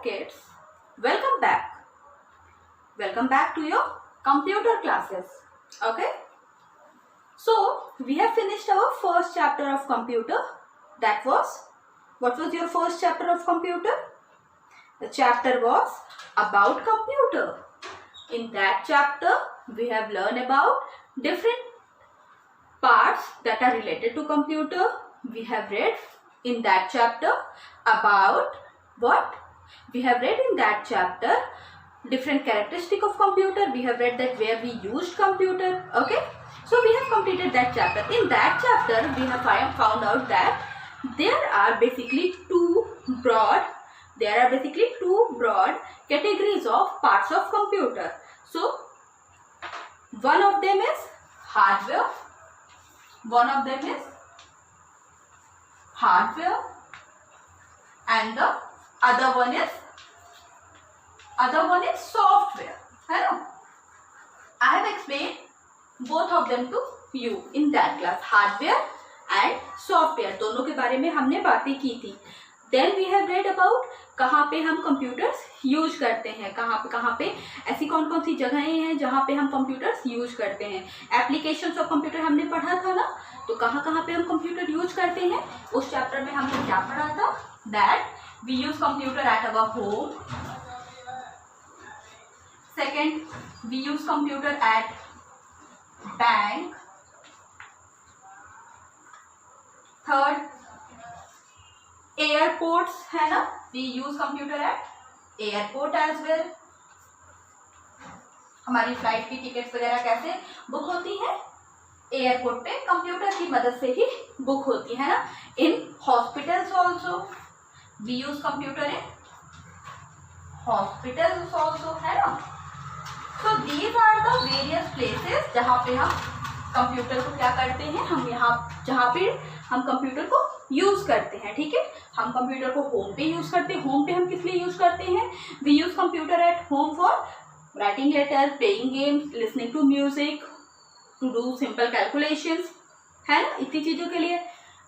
kids, welcome back. Welcome back to your computer classes. Okay. So we have finished our first chapter of computer. That was, what was your first chapter of computer? The chapter was about computer. In that chapter, we have learned about different parts that are related to computer. We have read in that chapter about what? We have read in that chapter different characteristic of computer. We have read that where we used computer. Okay. So we have completed that chapter. In that chapter, we have found out that there are basically two broad categories of parts of computer. So one of them is hardware. And the other one is software. है ना? I have explained both of them to you in that class. Hardware and software, दोनों के बारे में हमने बातें की थी. Then we have read about कहाँ पे हम कंप्यूटर्स यूज करते हैं, कहाँ पे ऐसी कौन कौन सी जगहें हैं जहाँ पे हम कंप्यूटर्स यूज करते हैं. एप्लीकेशंस ऑफ कंप्यूटर हमने पढ़ा था ना, तो कहाँ पे हम कंप्यूटर यूज करते हैं. उस चैप्टर में हमने क्या पढ़ा था? That we use computer at our home. Second, we use computer at bank. Third, airports है ना, we use computer at airport as well. हमारी फ्लाइट की टिकट्स वगैरह कैसे बुक होती है? एयरपोर्ट पे कंप्यूटर की मदद से ही बुक होती है ना. In hospitals also we use computer in hospitals also, है ना. So these are the various places जहाँ पे हम कंप्यूटर को क्या करते हैं, हम यहाँ जहाँ पे हम कंप्यूटर को यूज करते हैं. ठीक है, हम कंप्यूटर को होम पे यूज करते हैं. होम पे हम किस लिए यूज करते हैं? We use computer at home for writing letter, playing games, listening to music, to do simple calculations, है ना, इतनी चीजों के लिए.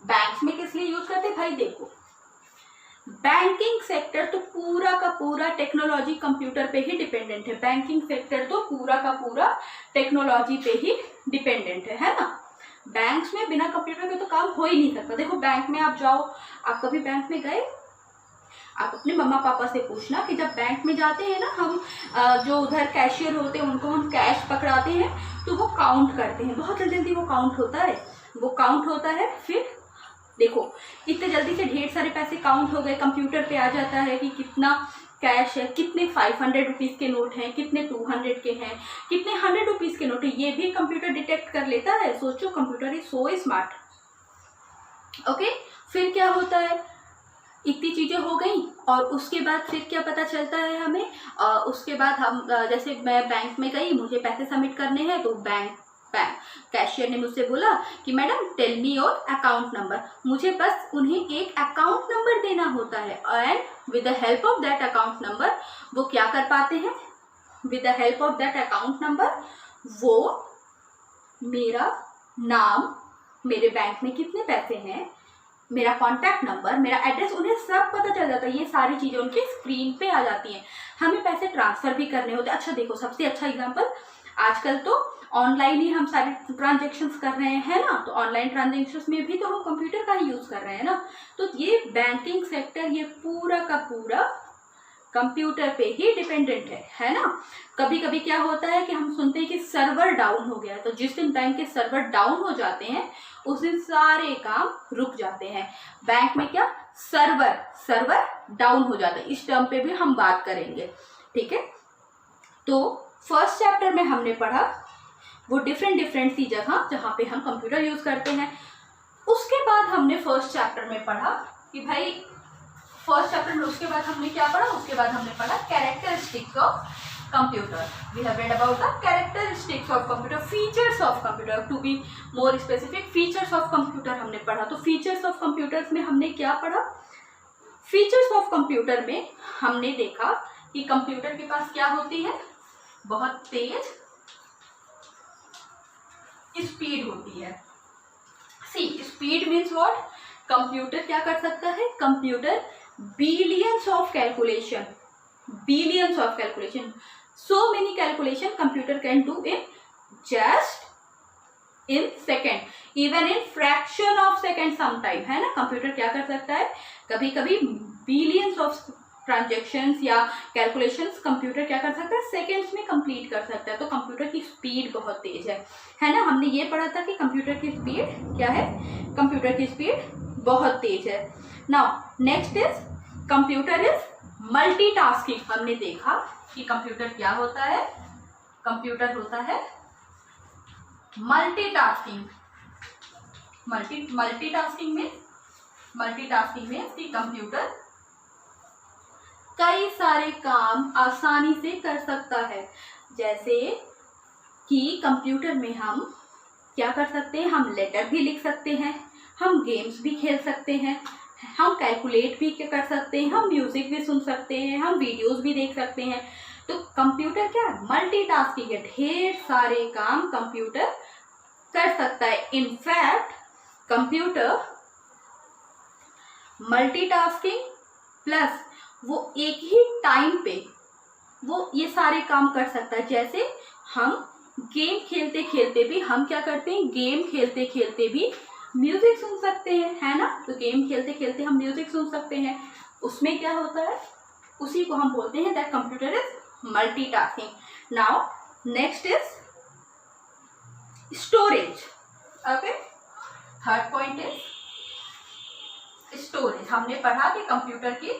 बैंक्स में किस लिए यूज करते हैं? भाई देखो, बैंकिंग सेक्टर तो पूरा का पूरा टेक्नोलॉजी कंप्यूटर पे ही डिपेंडेंट है. बैंकिंग सेक्टर तो पूरा का पूरा टेक्नोलॉजी पे ही डिपेंडेंट है ना. बैंक्स में बिना कंप्यूटर के तो काम हो ही नहीं सकता. देखो, बैंक में आप जाओ, आप कभी बैंक में गए? आप अपने मम्मा पापा से पूछना कि जब बैंक में जाते हैं ना हम, जो उधर कैशियर होते हैं उनको हम कैश पकड़ाते हैं तो वो काउंट करते हैं. बहुत जल्दी वो काउंट होता है. फिर देखो, इतने जल्दी से ढेर सारे पैसे काउंट हो गए. कंप्यूटर पे आ जाता है कि कितना कैश है, कितने 500 रुपीज़ के नोट हैं, कितने 200 के हैं, कितने 100 रुपीज़ के नोट हैं. ये भी कंप्यूटर डिटेक्ट कर लेता है. सोचो, computer is so smart. Okay, फिर क्या होता है? इतनी चीज़ें हो गई और उसके बाद फिर क्या पता चलता है हमें? उसके बाद हम, जैसे मैं बैंक में गई, मुझे पैसे सबमिट करने हैं, तो बैंक कैशियर ने मुझसे बोला कि madam tell me your account number. मुझे बस उन्हें एक अकाउंट नंबर देना होता है and with the help of that account number वो क्या कर पाते हैं? With the help of that account number वो मेरा नाम, मेरे बैंक में कितने पैसे हैं, मेरा कॉन्टैक्ट नंबर, मेरा एड्रेस, उन्हें सब पता चल जाता है. ये सारी चीज़ें उनकी स्क्रीन पे आ जाती हैं. हमें पैसे ट्रांसफ़र भी करने होते हैं. अच्छा देखो, सबसे अच्छा एग्जांपल, आजकल तो ऑनलाइन ही हम सारे ट्रांजेक्शन्स कर रहे हैं ना. तो ऑनलाइन ट्रांजेक्शन्स में भी तो हम कंप्यूटर का ही यूज़ कर रहे हैं ना. तो ये बैंकिंग सेक्टर, ये पूरा का पूरा कंप्यूटर पे ही डिपेंडेंट है ना. कभी कभी क्या होता है कि हम सुनते हैं कि सर्वर डाउन हो गया है, तो जिस दिन बैंक के सर्वर डाउन हो जाते हैं उस दिन सारे काम रुक जाते हैं. बैंक में क्या, सर्वर डाउन हो जाता है. इस टर्म पे भी हम बात करेंगे. ठीक है, तो फर्स्ट चैप्टर में हमने पढ़ा वो डिफरेंट सी जगह जहाँ पे हम कंप्यूटर यूज करते हैं. उसके बाद हमने फर्स्ट चैप्टर में पढ़ा कि भाई फर्स्ट चैप्टर में उसके बाद हमने क्या पढ़ा? उसके बाद हमने पढ़ा characteristics of computer. We have read about the characteristics of computer, features of computer, to be more specific features of computer हमने पढ़ा. तो फीचर्स ऑफ कंप्यूटर्स में हमने क्या पढ़ा? फीचर्स ऑफ कंप्यूटर में हमने देखा कि कंप्यूटर के पास क्या होती है? बहुत तेज स्पीड होती है. सी, स्पीड मीन्स व्हाट? कंप्यूटर क्या कर सकता है? Computer billions of calculation billions of calculation. So many calculation computer can do in just in second, even in fraction of second sometime, है ना. कंप्यूटर क्या कर सकता है, कभी कभी बिलियंस ऑफ ट्रांजेक्शन्स या कैलकुलेशंस कंप्यूटर क्या कर सकता है, सेकेंड्स में कंप्लीट कर सकता है. तो कंप्यूटर की स्पीड बहुत तेज है ना. हमने ये पढ़ा था कि कंप्यूटर की स्पीड क्या है, कंप्यूटर की स्पीड बहुत तेज है. Now next is computer is multitasking. हमने देखा कि कंप्यूटर क्या होता है, कंप्यूटर होता है मल्टीटास्किंग. मल्टीटास्किंग में कि कंप्यूटर कई सारे काम आसानी से कर सकता है. जैसे कि कंप्यूटर में हम क्या कर सकते हैं, हम लेटर भी लिख सकते हैं, हम गेम्स भी खेल सकते हैं, हम कैलकुलेट भी कर सकते हैं, हम म्यूजिक भी सुन सकते हैं, हम वीडियोस भी देख सकते हैं. तो कंप्यूटर क्या है, मल्टीटास्किंग है. ढेर सारे काम कंप्यूटर कर सकता है. इनफैक्ट कंप्यूटर मल्टीटास्किंग प्लस वो एक ही टाइम पे वो ये सारे काम कर सकता है. जैसे हम गेम खेलते खेलते भी हम क्या करते हैं, गेम खेलते खेलते भी म्यूजिक सुन सकते हैं, है ना. तो गेम खेलते खेलते हम म्यूजिक सुन सकते हैं. उसमें क्या होता है, उसी को हम बोलते हैं that computer is multitasking. Now next is storage. Okay, third point is storage. हमने पढ़ा कि कंप्यूटर की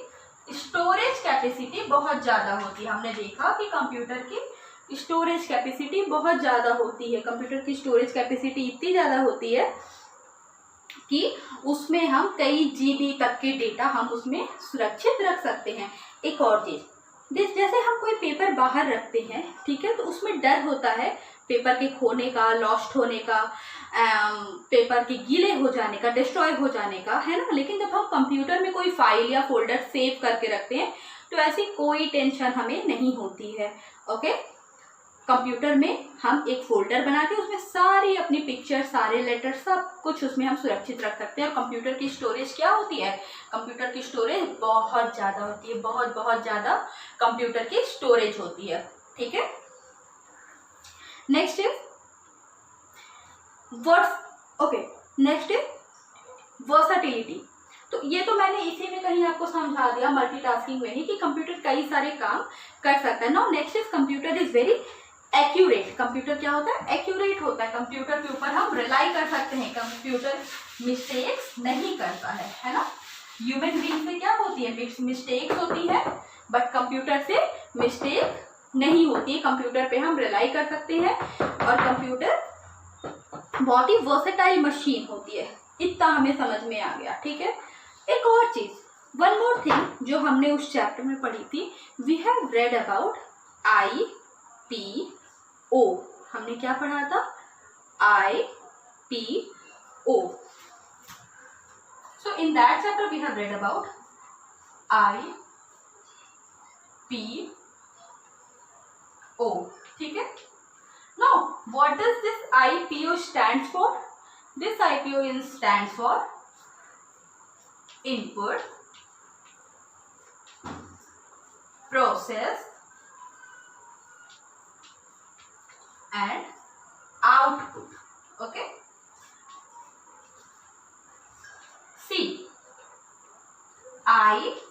स्टोरेज कैपेसिटी बहुत ज़्यादा होती है. हमने देखा कि कंप्यूटर की स्टोरेज कैपेसिटी बहुत ज़्यादा होती है. कंप्यूटर की स्टोरेज कैपेसिटी इतनी ज़्यादा होती है कि उसमें हम कई जीबी तक के डेटा हम उसमें सुरक्षित रख सकते हैं. एक और चीज़, जैसे हम कोई पेपर बाहर रखते हैं, ठीक है, तो उसमें डर होता है पेपर के खोने का, लॉस्ट होने का, पेपर के गीले हो जाने का, डिस्ट्रॉय हो जाने का, है ना. लेकिन जब हम कंप्यूटर में कोई फाइल या फोल्डर सेव करके रखते हैं तो ऐसी कोई टेंशन हमें नहीं होती है. ओके, कंप्यूटर में हम एक फोल्डर बना के उसमें सारी अपनी पिक्चर, सारे लेटर, सब कुछ उसमें हम सुरक्षित रख सकते हैं. और कंप्यूटर की स्टोरेज क्या होती है, कंप्यूटर की स्टोरेज बहुत ज़्यादा होती है. बहुत ज़्यादा कंप्यूटर की स्टोरेज होती है. ठीक है. Next is next is versatility. तो ये तो मैंने इसी में कहीं आपको समझा दिया मल्टीटास्किंग में ही कि कंप्यूटर कई सारे काम कर सकता है. Now next is computer is very accurate. Computer क्या होता है, एक्यूरेट होता है. कंप्यूटर के ऊपर हम रिलाई कर सकते हैं. कंप्यूटर मिस्टेक्स नहीं करता है ना. ह्यूमन बीइंग से क्या होती है, मिस्टेक्स होती है, बट कंप्यूटर से मिस्टेक नहीं होती है. कंप्यूटर पे हम रिलाई कर सकते हैं और कंप्यूटर बहुत ही वर्सेटाइल मशीन होती है. इतना हमें समझ में आ गया. ठीक है. एक और चीज, वन मोर थिंग जो हमने उस चैप्टर में पढ़ी थी, we have read about IPO. हमने क्या पढ़ा था, IPO. So in that chapter we have read about IPO. ठीक है. Now what does this IPO stands for? This IPO stands for input, process and output. Okay. See, IPO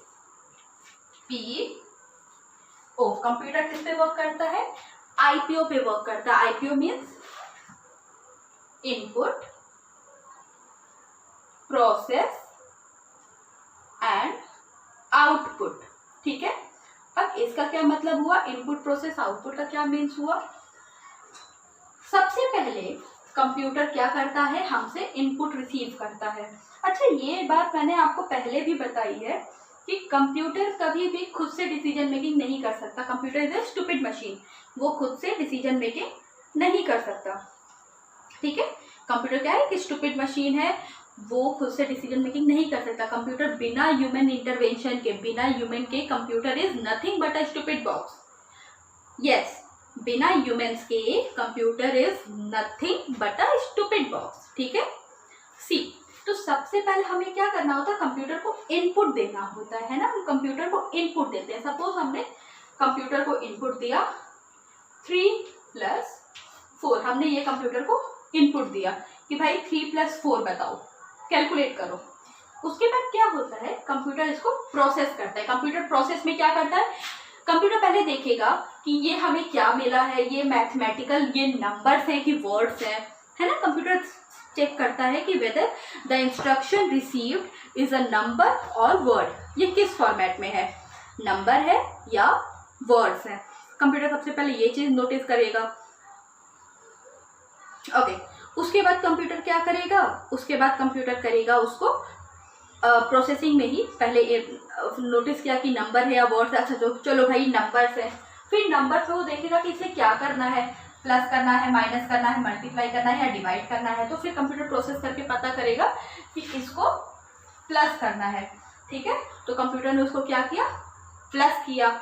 computer किस पे work करता है, IPO पे work करता है. IPO means input, process and output. ठीक है. अब इसका क्या मतलब हुआ, इनपुट प्रोसेस आउटपुट का क्या मीन्स हुआ. सबसे पहले कंप्यूटर क्या करता है, हमसे इनपुट रिसीव करता है. अच्छा, ये बात मैंने आपको पहले भी बताई है कि कंप्यूटर कभी भी खुद से डिसीजन मेकिंग नहीं कर सकता. Computer is a stupid machine. वो खुद से डिसीजन मेकिंग नहीं कर सकता. ठीक है. कंप्यूटर क्या है कि स्टूपिड मशीन है, वो खुद से डिसीजन मेकिंग नहीं कर सकता. कंप्यूटर बिना ह्यूमन इंटरवेंशन के, बिना ह्यूमन के computer is nothing but a stupid box. Yes, बिना ह्यूमंस के computer is nothing but a stupid box. ठीक है. सी, तो सबसे पहले हमें क्या करना होता है, कंप्यूटर को इनपुट देना होता है ना. हम कंप्यूटर को इनपुट देते हैं. सपोज हमने कंप्यूटर को इनपुट दिया 3 + 4, हमने ये कंप्यूटर को इनपुट दिया कि भाई 3 + 4 बताओ, कैलकुलेट करो। उसके बाद क्या होता है, कंप्यूटर इसको प्रोसेस करता है। कंप्यूटर प्रोसेस में क्या करता है, कंप्यूटर पहले देखेगा कि ये हमें क्या मिला है, ये मैथमेटिकल, ये नंबर्स हैं कि वर्ड्स हैं, है ना। कंप्यूटर चेक करता है कि whether the instruction received is a number और वर्ड, ये किस फॉर्मेट में है, नंबर है या वर्ड्स है। कंप्यूटर सबसे पहले ये चीज़ नोटिस करेगा। ओके, उसके बाद कंप्यूटर क्या करेगा, उसके बाद कंप्यूटर करेगा उसको प्रोसेसिंग में ही पहले नोटिस किया कि नंबर है या वर्ड्स है, अच्छा चलो भाई नंबर्स है। फिर नंबर पे वो देखेगा कि इसे क्या करना है, प्लस करना है, माइनस करना है, मल्टीप्लाई करना है या डिवाइड करना है। तो फिर कंप्यूटर प्रोसेस करके पता करेगा कि इसको प्लस करना है, ठीक है। तो कंप्यूटर ने उसको क्या किया, प्लस किया।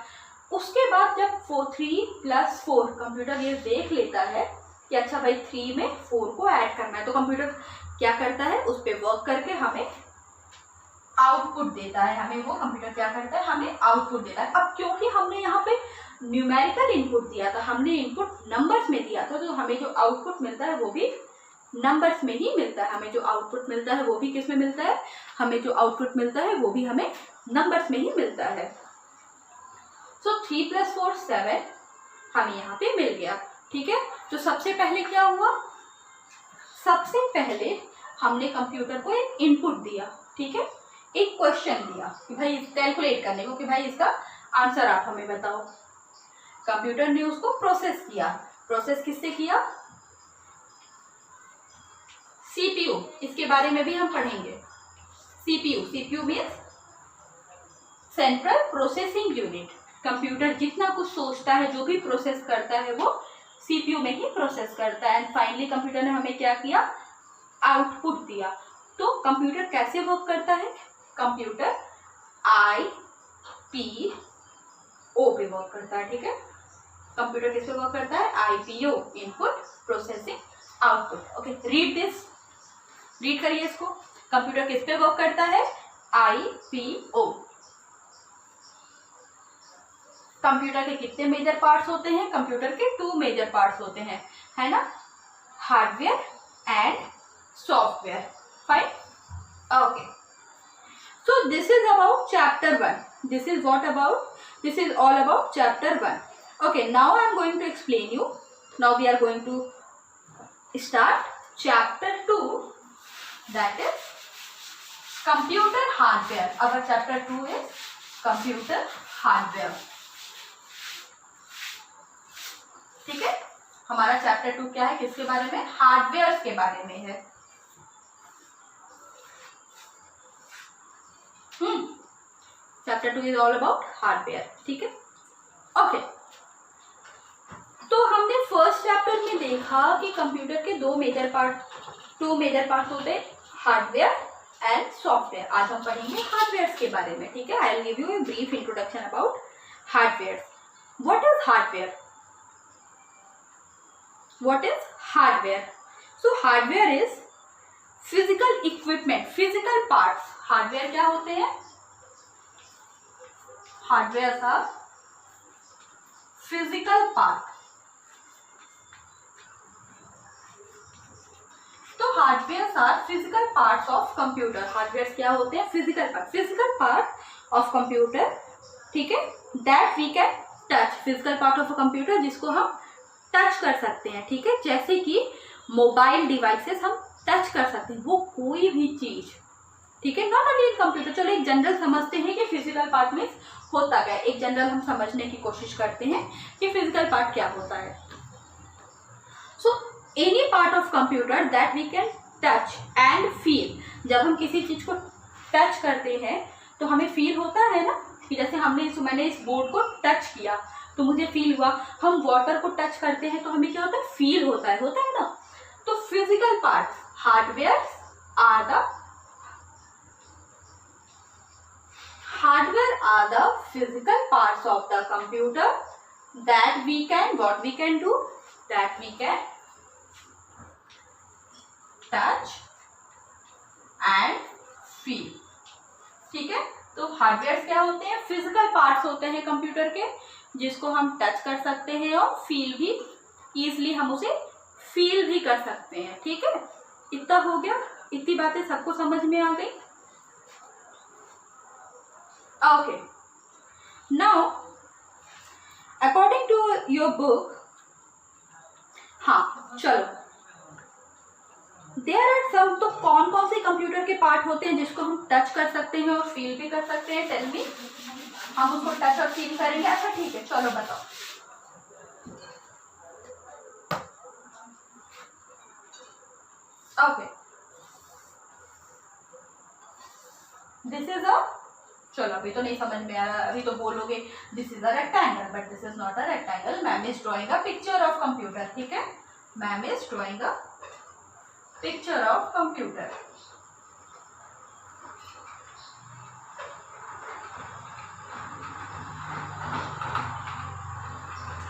उसके बाद जब 3 + 4 कंप्यूटर ये देख लेता है कि अच्छा भाई 3 में 4 को ऐड करना है, तो कंप्यूटर क्या करता है, उस पर वर्क करके हमें आउटपुट देता है। हमें वो कंप्यूटर क्या करता है, हमें आउटपुट देता है। अब क्योंकि हमने यहाँ पे न्यूमेरिकल इनपुट दिया था, हमने इनपुट नंबर्स में दिया था, तो हमें जो आउटपुट मिलता है वो भी नंबर्स में ही मिलता है। हमें जो आउटपुट मिलता है वो भी किस में मिलता है, हमें जो आउटपुट मिलता है वो भी हमें नंबर्स में ही मिलता है। सो 3 + 4 7 हमें यहाँ पे मिल गया, ठीक है। तो सबसे पहले क्या हुआ, सबसे पहले हमने कंप्यूटर को एक इनपुट दिया, ठीक है, एक क्वेश्चन दिया कि भाई कैलकुलेट करने को, कि भाई इसका आंसर आप हमें बताओ। कंप्यूटर ने उसको प्रोसेस किया। प्रोसेस किससे किया, सीपीयू, इसके बारे में भी हम पढ़ेंगे। CPU, CPU means central processing unit. Computer जितना कुछ सोचता है, जो भी प्रोसेस करता है, वो सीपीयू में ही प्रोसेस करता है। एंड फाइनली कंप्यूटर ने हमें क्या किया, आउटपुट दिया। तो कंप्यूटर कैसे वर्क करता है, कंप्यूटर IPO पे वर्क करता है, ठीक है। कंप्यूटर किस पे वर्क करता है, IPO, input processing output. Okay, read this, read करिए इसको। कंप्यूटर किस पे वर्क करता है, IPO। कंप्यूटर के कितने मेजर पार्ट्स होते हैं, कंप्यूटर के 2 मेजर पार्ट्स होते हैं, है ना, hardware and software. Fine, okay. So this is about chapter 1. This is what about? This is all about chapter 1. Okay, now I am going to explain you. Now we are going to start chapter 2, that is computer hardware. Our chapter 2 is computer hardware. ठीक है, हमारा chapter 2 क्या है, किसके बारे में, hardware के बारे में है। Chapter 2 is all about hardware, ठीक है। ओके, तो हमने फर्स्ट चैप्टर में देखा कि कंप्यूटर के 2 मेजर पार्ट होते हैं, हार्डवेयर एंड सॉफ्टवेयर। आज हम पढ़ेंगे हार्डवेयर के बारे में, ठीक है। I will give you a brief introduction about hardware. What is hardware, what is hardware? So hardware is physical equipment, physical parts. Hardware क्या होते हैं, हार्डवेयर आर फिजिकल पार्ट। तो hardware are physical parts of computer. Hardware क्या होते हैं, physical part of computer, ठीक है। That we can touch, physical part of a computer जिसको हम टच कर सकते हैं, ठीक है। जैसे कि मोबाइल डिवाइसेस हम टच कर सकते हैं, वो कोई भी चीज, ठीक है, नॉट ओनली इन कंप्यूटर। चलो एक जनरल समझते हैं कि फिजिकल पार्ट में होता क्या है। एक जनरल हम समझने की कोशिश करते हैं कि फिजिकल पार्ट क्या होता है। So any part of computer that we can touch and feel. जब हम किसी चीज को टच करते हैं तो हमें फील होता है ना, कि जैसे मैंने इस बोर्ड को टच किया तो मुझे फील हुआ। हम वाटर को टच करते हैं तो हमें क्या होता है, फील होता है ना। तो physical part hardware are the physical parts of the computer that we can do, that we can touch and feel, ठीक है। तो हार्डवेयर क्या होते हैं, फिजिकल पार्ट्स होते हैं कंप्यूटर के, जिसको हम टच कर सकते हैं और फील भी, ईजिली हम उसे फील भी कर सकते हैं। ठीक है, इतना हो गया, इतनी बातें सबको समझ में आ गई। Okay, now according to your book, हाँ चलो, देयर आर सम, तो कौन कौन से कंप्यूटर के पार्ट होते हैं जिसको हम टच कर सकते हैं और फील भी कर सकते हैं? टेल मी, हम उसको टच और फील करेंगे। अच्छा ठीक है, चलो बताओ। ओके, दिस इज अ, चलो अभी तो नहीं समझ में आ रहा, अभी तो बोलोगे this is a rectangle, but this is not a rectangle. Ma'am is drawing a picture of computer. ठीक है, ma'am is drawing a picture of computer.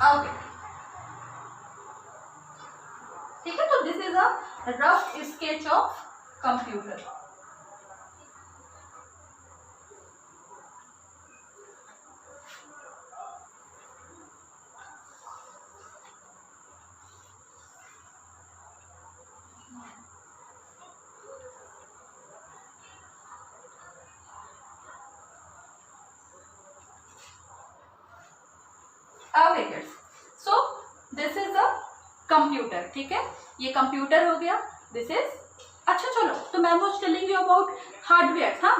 Okay, ठीक है, तो this is a rough sketch of computer. Okay kids, so this is a computer. ठीक है, ये computer हो गया, दिस इज, अच्छा चलो, तो ma'am was telling you about hardware. हाँ,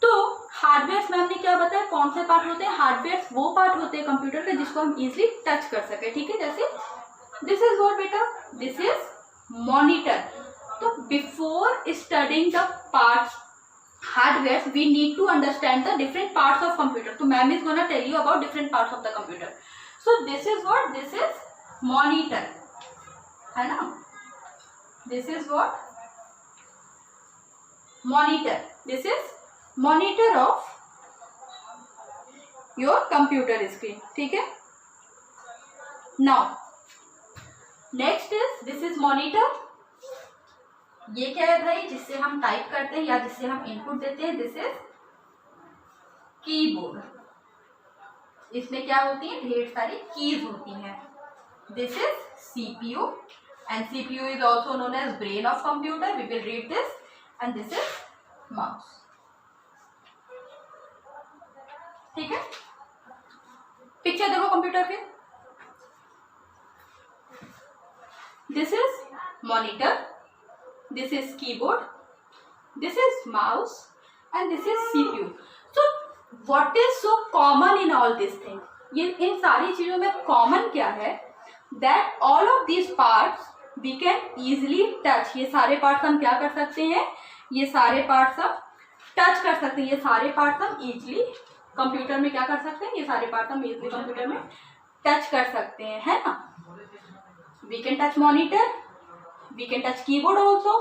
तो हार्डवेयर मैम ने क्या बताया, कौन से पार्ट होते हैं? हार्डवेयर वो पार्ट होते हैं कंप्यूटर के जिसको हम इजिली टच कर सके। ठीक है, जैसे दिस इज व्हाट बेटा, दिस इज मॉनिटर। तो before studying the parts hardware we need to understand the different parts of computer. So ma'am is gonna tell you about different parts of the computer. So this is what, this is monitor, है ना, this is what, monitor, this is monitor of your computer screen. ठीक है, now next is, this is monitor, ये क्या है भाई, जिससे हम टाइप करते हैं या जिससे हम इनपुट देते हैं, दिस इज कीबोर्ड। इसमें क्या होती है, ढेर सारी कीज होती हैं। This is CPU, and CPU is also known as brain of computer, we will read this, and this is mouse. ठीक है, पिक्चर देखो कंप्यूटर के, this is monitor, this is keyboard, this is mouse, and this is CPU. So what is so common in all these things? ये इन सारी चीजों में common क्या है, that all of these parts we can easily touch. ये सारे parts हम क्या कर सकते हैं, ये सारे parts हम touch कर सकते हैं, ये सारे parts हम easily कंप्यूटर में क्या कर सकते हैं, ये सारे parts हम easily कंप्यूटर में touch कर सकते हैं, है ना। We can touch monitor, we can touch keyboard also,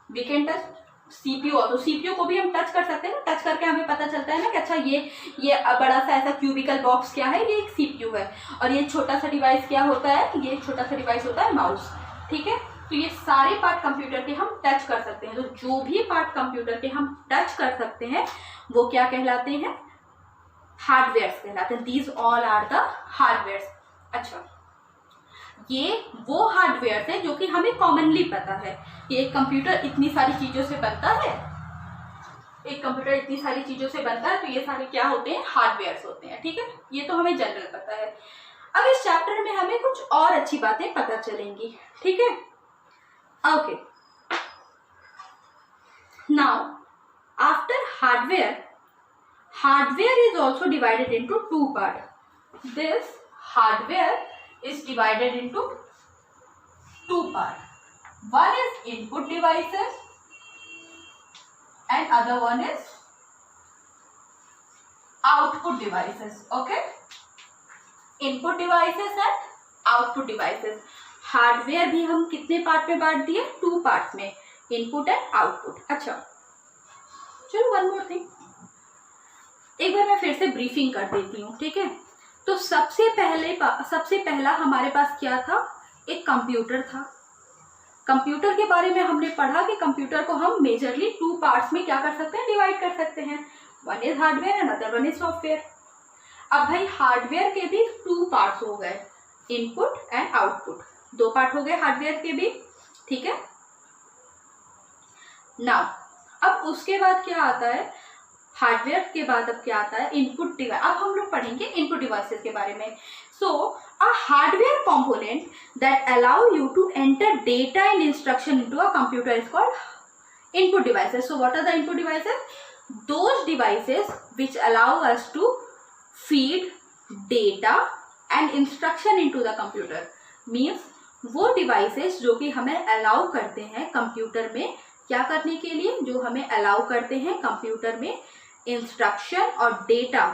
we can touch CPU also. CPU को भी हम टच कर सकते हैं ना, टच करके हमें पता चलता है ना कि अच्छा ये बड़ा सा ऐसा क्यूबिकल बॉक्स क्या है, ये एक CPU है, और ये छोटा सा डिवाइस क्या होता है, ये छोटा सा डिवाइस होता है माउस। ठीक है, तो ये सारे पार्ट कंप्यूटर के हम टच कर सकते हैं। तो जो भी पार्ट कंप्यूटर के हम टच कर सकते हैं वो क्या कहलाते हैं, हार्डवेयर कहलाते हैं। These all are the hardware. अच्छा, ये वो हार्डवेयर है जो कि हमें कॉमनली पता है कि एक कंप्यूटर इतनी सारी चीजों से बनता है, एक कंप्यूटर इतनी सारी चीजों से बनता है, तो ये सारे क्या होते हैं, हार्डवेयर होते हैं। ठीक है, ये तो हमें जनरल पता है। अब इस चैप्टर में हमें कुछ और अच्छी बातें पता चलेंगी। ठीक है, okay, now after hardware, hardware is also divided into two part. This hardware is divided into two parts. One is input devices and other one is output devices. Okay, input devices and output devices. Hardware भी हम कितने part में बांट दिए, two parts में, input and output. अच्छा चलो, one more thing, एक बार मैं फिर से ब्रीफिंग कर देती हूँ। ठीक है, तो सबसे पहला हमारे पास क्या था, एक कंप्यूटर था। कंप्यूटर के बारे में हमने पढ़ा कि कंप्यूटर को हम मेजरली टू पार्ट्स में क्या कर सकते हैं, डिवाइड कर सकते हैं। One is hardware and other one is software. अब भाई हार्डवेयर के भी 2 पार्ट्स हो गए, इनपुट एंड आउटपुट, 2 पार्ट हो गए हार्डवेयर के भी, ठीक है। नाउ अब उसके बाद क्या आता है, हार्डवेयर के बाद अब क्या आता है, इनपुट डिवाइस। अब हम लोग पढ़ेंगे इनपुट डिवाइसेस के बारे में। So a hardware component that allow you to enter data and instruction into a computer is called input devices. So what are the input devices? Those devices which allow us to feed data and instruction into the computer. Means वो devices जो कि हमें allow करते हैं computer में क्या करने के लिए, जो हमें अलाउ करते हैं कंप्यूटर में इंस्ट्रक्शन और डेटा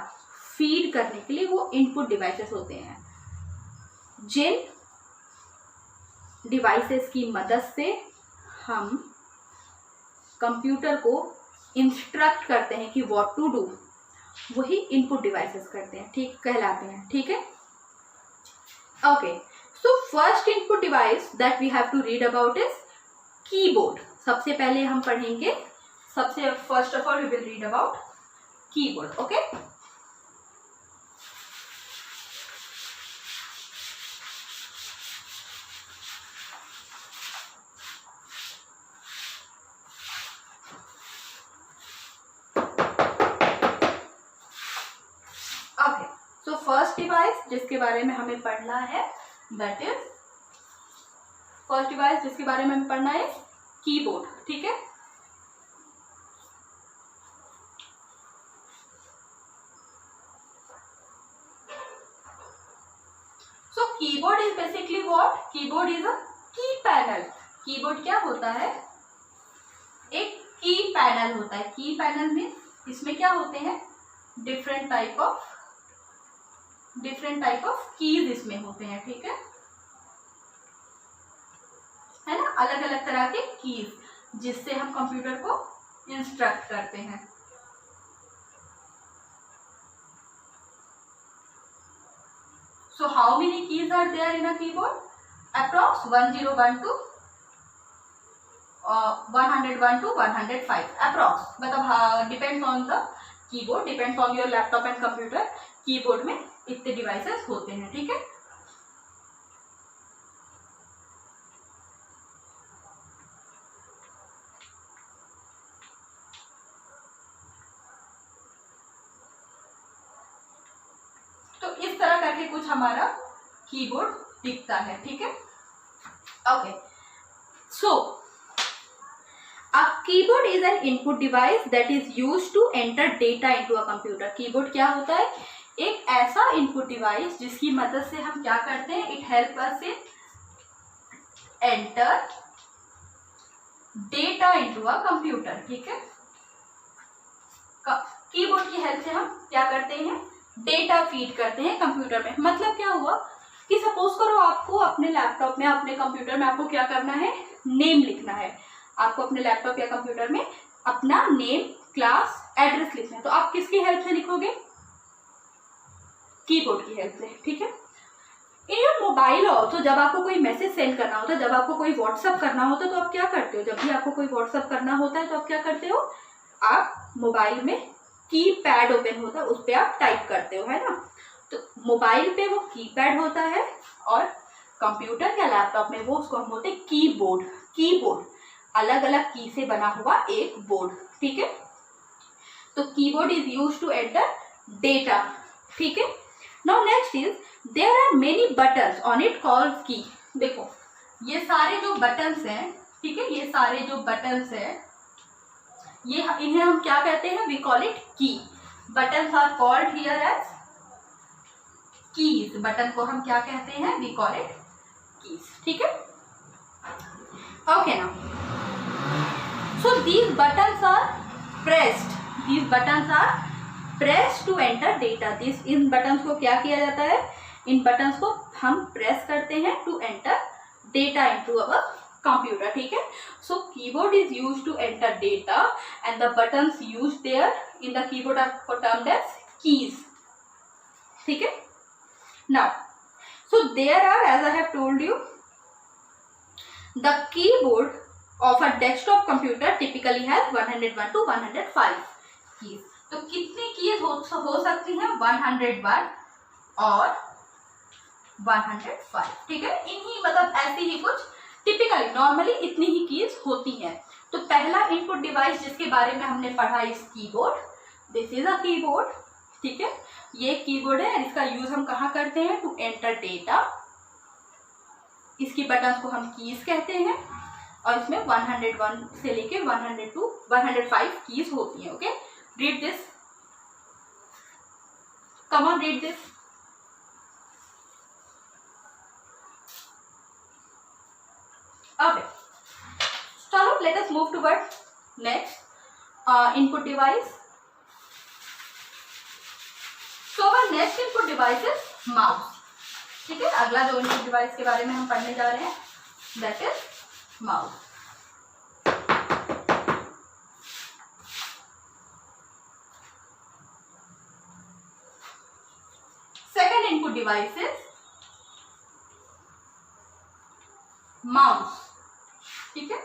फीड करने के लिए, वो इनपुट डिवाइसेस होते हैं। जिन डिवाइसेस की मदद से हम कंप्यूटर को इंस्ट्रक्ट करते हैं कि व्हाट टू डू, वही इनपुट डिवाइसेस करते हैं, ठीक कहलाते हैं, ठीक है। Okay, so first input device that we have to read about is keyboard. सबसे पहले हम पढ़ेंगे, सबसे first of all we will read about keyboard. Okay, okay, so first device जिसके बारे में हमें पढ़ना है, दैट इज फर्स्ट डिवाइस जिसके बारे में हमें पढ़ना है कीबोर्ड, ठीक है। So keyboard is basically what? Keyboard is a key panel. Keyboard क्या होता है? एक की पैनल होता है। की पैनल में इसमें क्या होते हैं, डिफरेंट टाइप ऑफ कीज इसमें होते हैं, ठीक है ना, अलग अलग तरह के कीज जिससे हम कंप्यूटर को इंस्ट्रक्ट करते हैं। So how many keys are there in a keyboard? Approx 1012 to 101 to 105 approx, मतलब depends on the keyboard, depends on your laptop and computer. Keyboard में इतने डिवाइसेस होते हैं, ठीक है। तो इस तरह करके कुछ हमारा कीबोर्ड दिखता है, ठीक है। Okay, so a keyboard is an input device that is used to enter data into a computer। Keyboard क्या होता है? एक ऐसा इनपुट डिवाइस जिसकी मदद से हम क्या करते हैं, it help us in enter data into a computer, ठीक है। कीबोर्ड की हेल्प से हम क्या करते हैं, डेटा फीड करते हैं कंप्यूटर में। मतलब क्या हुआ कि सपोज करो आपको अपने लैपटॉप में, अपने कंप्यूटर में आपको क्या करना है, नेम लिखना है। आपको अपने लैपटॉप या कंप्यूटर में अपना नेम, क्लास, एड्रेस लिखना है, तो आप किसकी हेल्प से लिखोगे? कीबोर्ड की हेल्प से, ठीक है। इन योर मोबाइल ऑल्सो, जब आपको कोई मैसेज सेंड करना होता है, जब आपको कोई व्हाट्सअप करना होता है, तो आप क्या करते हो? जब भी आपको कोई व्हाट्सअप करना होता है तो आप क्या करते हो, आप मोबाइल में की पैड ओपन होता है, उस पर आप टाइप करते हो, है ना। तो मोबाइल पे वो कीपैड होता है और कंप्यूटर या लैपटॉप में वो उसको हम बोलते हैं कीबोर्ड। कीबोर्ड अलग अलग की से बना हुआ एक बोर्ड, ठीक है। तो keyboard is used to enter data, ठीक है। Now next is there are many buttons on it called key. देखो ये सारे जो बटन्स हैं, ठीक है, ये सारे जो बटन्स हैं, ये इन्हें हम क्या कहते हैं, we call it key. Buttons are called here as keys. Button को हम क्या कहते हैं, वी कॉल इट कीज, ठीक है। Okay now, so these buttons are pressed, these buttons are pressed to enter data. This, इन बटन्स को क्या किया जाता है, इन बटन्स को हम प्रेस करते हैं to enter data into our computer, ठीक है। So keyboard is used to enter data and the buttons used there in the keyboard are termed as keys, ठीक है। Now so there are, as I have told you, the keyboard of a desktop computer typically has 101 to 105 keys। तो कितनी keys हो सकती हैं? 101 और 105, ठीक है। इन्हीं मतलब ऐसी ही कुछ टिपिकली नॉर्मली इतनी ही कीज होती हैं। तो पहला इनपुट डिवाइस जिसके बारे में हमने पढ़ा इस keyboard, this is a keyboard, ठीक है। ये कीबोर्ड है, इसका यूज हम कहाँ करते हैं? To enter data. इसकी बटन्स को हम कीज कहते हैं और इसमें 101 से लेके 102 105 कीज होती हैं। Okay, read this, come on read this. Okay, चलो let us move toward next input device. So our next input device is mouse, ठीक है। अगला जो इनपुट डिवाइस के बारे में हम पढ़ने जा रहे हैं that is mouse. Second input device is mouse, ठीक है।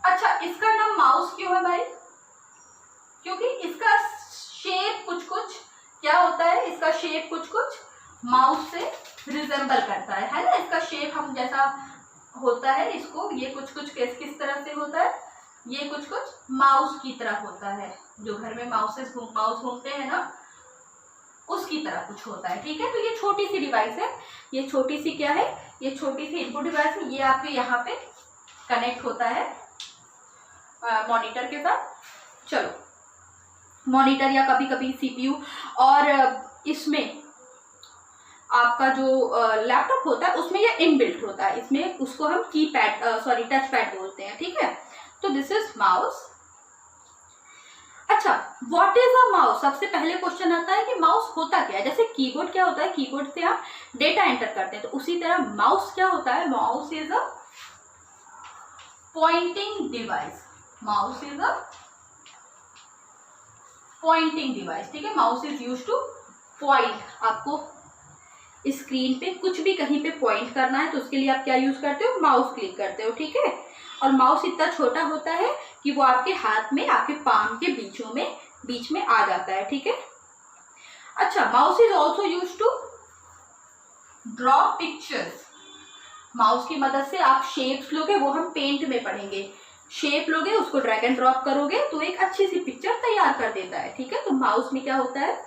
अच्छा, इसका नाम माउस क्यों है भाई? क्योंकि इसका शेप कुछ क्या होता है? इसका शेप कुछ माउस से रिजेंबल करता है ना। इसका शेप हम जैसा होता है, इसको ये कुछ किस तरह से होता है? ये कुछ माउस की तरह होता है। जो घर में माउस घूमते हैं ना, उसकी तरह कुछ होता है, ठीक है। तो ये छोटी सी डिवाइस है, ये छोटी सी क्या है? ये छोटी सी इनपुट डिवाइस है। ये आपके यहाँ पे कनेक्ट होता है मॉनिटर के साथ। चलो, मॉनिटर या कभी कभी सीपीयू, और इसमें आपका जो लैपटॉप होता है उसमें ये इनबिल्ट होता है। इसमें उसको हम टच पैड बोलते हैं, ठीक है। तो दिस इज माउस। अच्छा, व्हाट इज अ माउस? सबसे पहले क्वेश्चन आता है कि माउस होता क्या है। जैसे कीबोर्ड क्या होता है? कीबोर्ड से हम डेटा एंटर करते हैं, तो उसी तरह माउस क्या होता है? Mouse is a pointing device. Mouse is a pointing device, ठीक है। Mouse is used two point. आपको स्क्रीन पे कुछ भी कहीं पे पॉइंट करना है तो उसके लिए आप क्या यूज करते हो? माउस क्लिक करते हो, ठीक है। और माउस इतना छोटा होता है कि वो आपके हाथ में, आपके पाम के बीच में आ जाता है, ठीक है। अच्छा, mouse is also use to draw pictures. Mouse की मदद से आप शेप्स लोगे, वो हम पेंट में पढ़ेंगे। शेप लोगे, उसको ड्रैग एंड ड्रॉप करोगे तो एक अच्छी सी पिक्चर तैयार कर देता है, ठीक है। तो माउस में क्या होता है?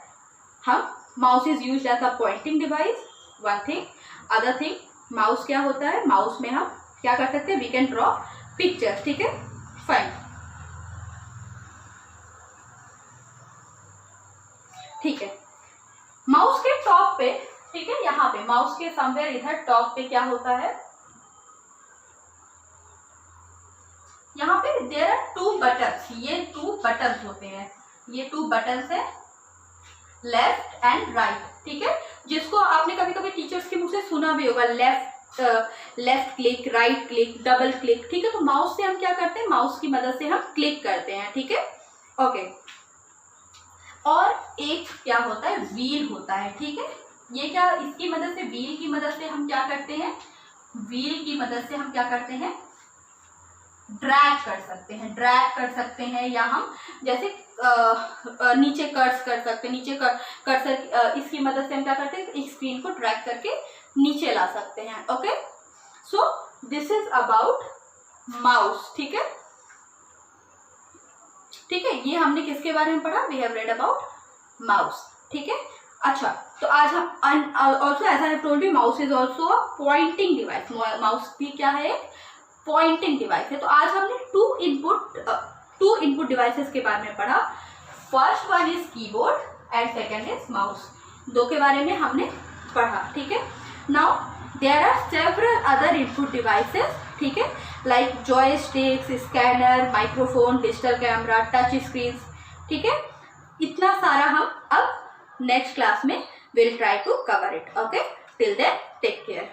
Mouse is used as a pointing device, one thing. Other thing, mouse क्या होता है? माउस में हम क्या कर सकते हैं? वी कैन ड्रॉ पिक्चर्स, ठीक है। फाइन, ठीक है। माउस के टॉप पे, ठीक है, यहाँ पे माउस के समवेयर इधर टॉप पे क्या होता है? यहाँ पे देयर आर 2 बटन्स। ये 2 बटन्स होते हैं। ये 2 बटन्स है, लेफ्ट एंड राइट, ठीक है। जिसको आपने कभी कभी टीचर्स के मुंह से सुना भी होगा, left click, right click, double click, ठीक है। तो माउस से हम क्या करते हैं? माउस की मदद से हम क्लिक करते हैं, ठीक है। ओके, और एक क्या होता है? व्हील होता है, ठीक है। ये क्या, इसकी मदद से, व्हील की मदद से हम क्या करते हैं? व्हील की मदद से हम क्या करते हैं? ड्रैग कर सकते हैं, या हम जैसे नीचे कर्स कर सकते हैं। नीचे कर्सर, इसकी मदद से हम क्या करते हैं? स्क्रीन को ड्रैग करके नीचे ला सकते हैं। Okay, so this is about mouse, ठीक है, ठीक है। ये हमने किसके बारे में पढ़ा? We have read about mouse, ठीक है। अच्छा, तो आज हम also as I have told you, mouse is also a pointing device. Mouse भी क्या है? पॉइंटिंग डिवाइस है। तो आज हमने टू इनपुट डिवाइसेस के बारे में पढ़ा। First one is keyboard and second is mouse. 2 के बारे में हमने पढ़ा, ठीक है। Now there are several other input devices, ठीक है, like joysticks, scanner, microphone, digital camera, touch screen, ठीक है। इतना सारा हम अब नेक्स्ट क्लास में will try to cover it. Okay, till then take care.